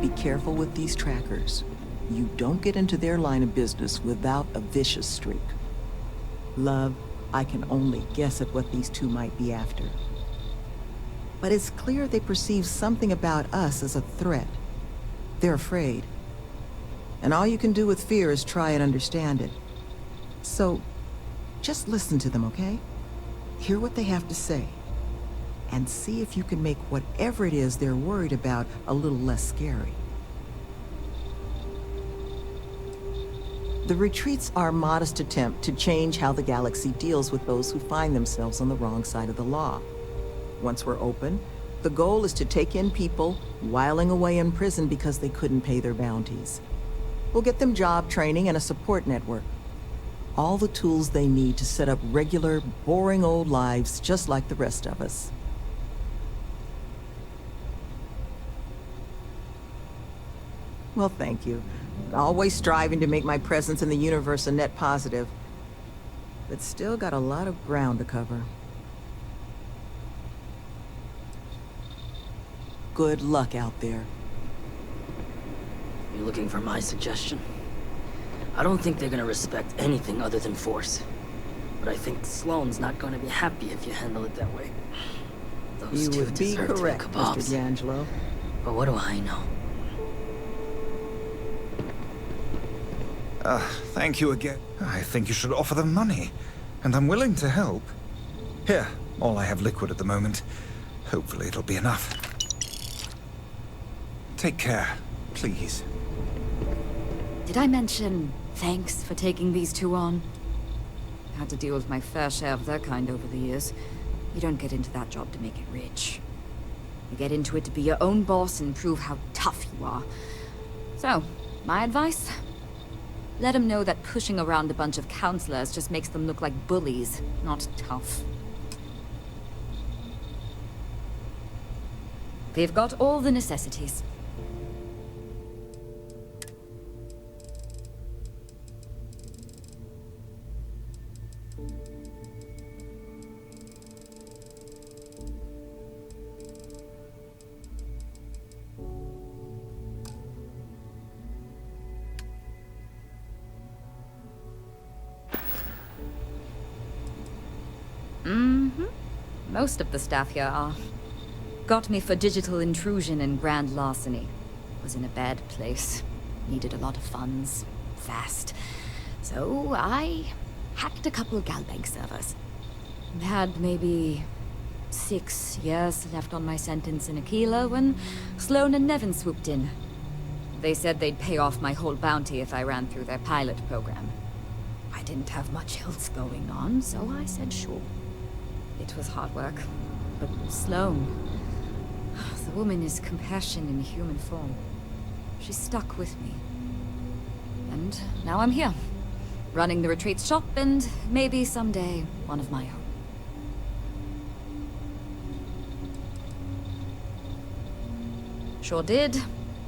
Be careful with these trackers. You don't get into their line of business without a vicious streak. Love, I can only guess at what these two might be after. But it's clear they perceive something about us as a threat. They're afraid. And all you can do with fear is try and understand it. So, just listen to them, okay? Hear what they have to say. And see if you can make whatever it is they're worried about a little less scary. The retreats are a modest attempt to change how the galaxy deals with those who find themselves on the wrong side of the law. Once we're open, the goal is to take in people whiling away in prison because they couldn't pay their bounties. We'll get them job training and a support network. All the tools they need to set up regular, boring old lives just like the rest of us. Well, thank you. Always striving to make my presence in the universe a net positive. But still got a lot of ground to cover. Good luck out there. You looking for my suggestion? I don't think they're gonna respect anything other than force. But I think Sloan's not gonna be happy if you handle it that way. Those You two would be deserve their correct, kebabs. Mr. D'Angelo. But what do I know? Thank you again. I think you should offer them money, and I'm willing to help. Here, all I have liquid at the moment. Hopefully it'll be enough. Take care, please. Did I mention thanks for taking these two on? Had to deal with my fair share of their kind over the years. You don't get into that job to make it rich. You get into it to be your own boss and prove how tough you are. So, my advice? Let them know that pushing around a bunch of counselors just makes them look like bullies, not tough. They've got all the necessities. Most of the staff here are. Got me for digital intrusion and grand larceny. Was in a bad place. Needed a lot of funds. Fast. So I hacked a couple Galbank servers. Had maybe 6 years left on my sentence in Aquila when Sloan and Nevin swooped in. They said they'd pay off my whole bounty if I ran through their pilot program. I didn't have much else going on, so I said sure. It was hard work, but Sloan, the woman is compassion in human form. She stuck with me. And now I'm here, running the retreat shop and maybe someday one of my own. Sure did.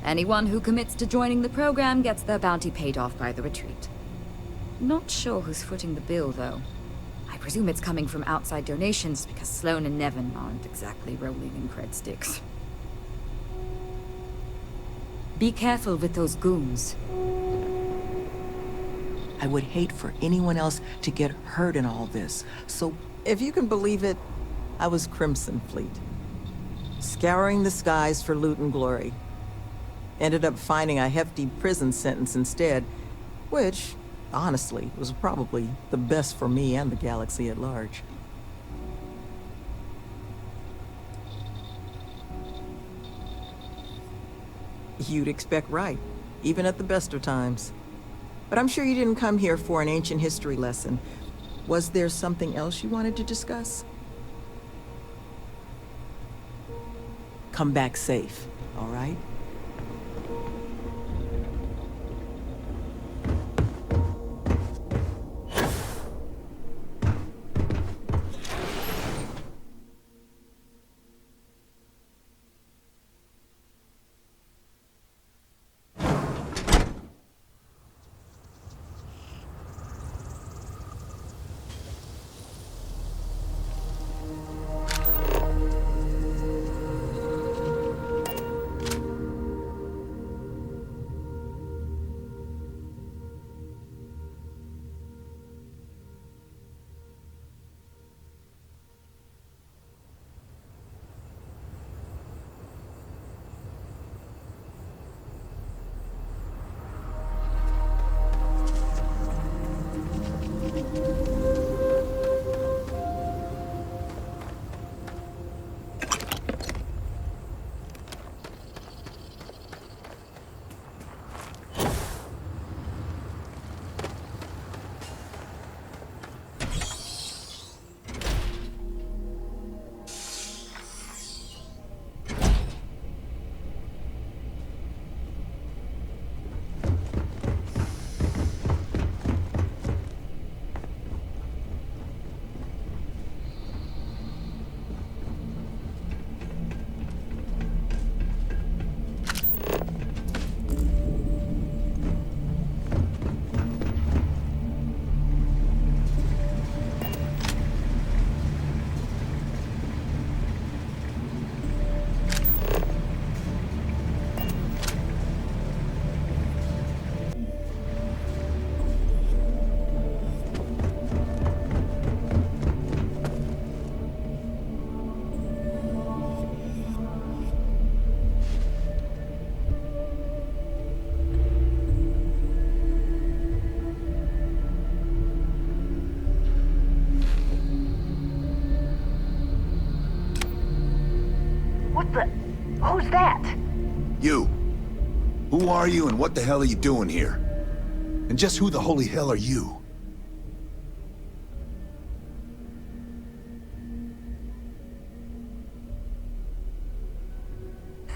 Anyone who commits to joining the program gets their bounty paid off by the retreat. Not sure who's footing the bill, though. I presume it's coming from outside donations because Sloan and Nevin aren't exactly rolling in cred sticks. Be careful with those goons. I would hate for anyone else to get hurt in all this. So, if you can believe it, I was Crimson Fleet. Scouring the skies for loot and glory. Ended up finding a hefty prison sentence instead, which, honestly, was probably the best for me and the galaxy at large. You'd expect right, even at the best of times. But I'm sure you didn't come here for an ancient history lesson. Was there something else you wanted to discuss? Come back safe, all right? What the... Who's that? You. Who are you and what the hell are you doing here? And just who the holy hell are you?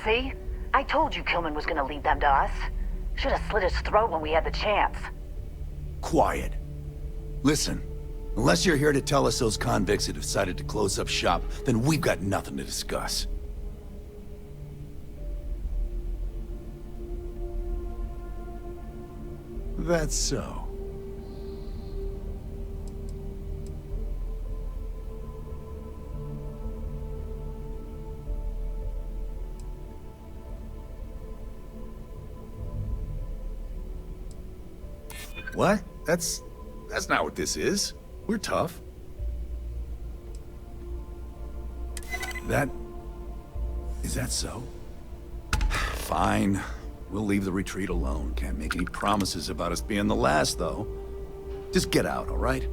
See? I told you Kilman was gonna lead them to us. Should have slit his throat when we had the chance. Quiet. Listen, unless you're here to tell us those convicts have decided to close up shop, then we've got nothing to discuss. That's so. What? That's not what this is. We're tough. Is that so? Fine. We'll leave the retreat alone. Can't make any promises about us being the last, though. Just get out, all right?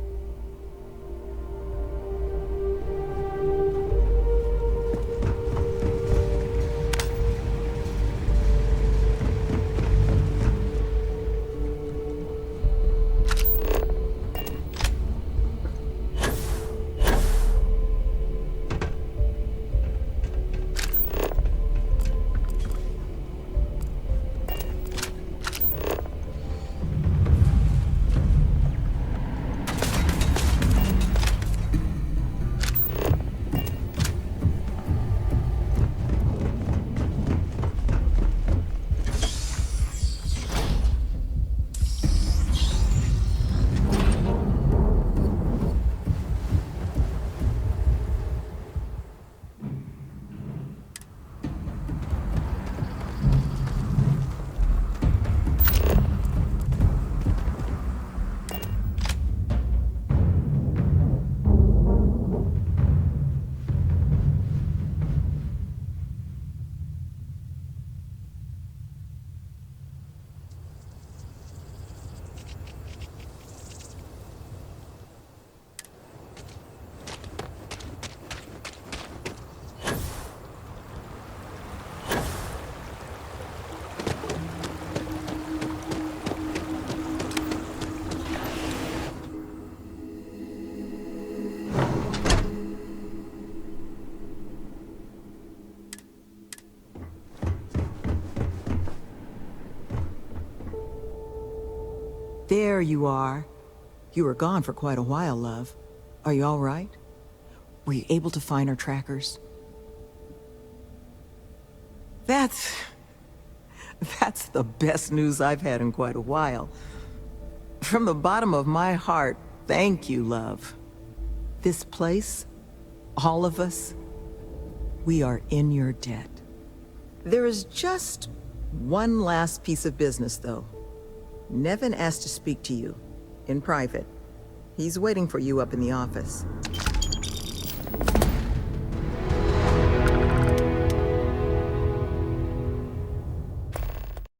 There you are. You were gone for quite a while, love. Are you all right? Were you able to find our trackers? That's the best news I've had in quite a while. From the bottom of my heart, thank you, love. This place, all of us, we are in your debt. There is just one last piece of business, though. Nevin asked to speak to you, in private. He's waiting for you up in the office.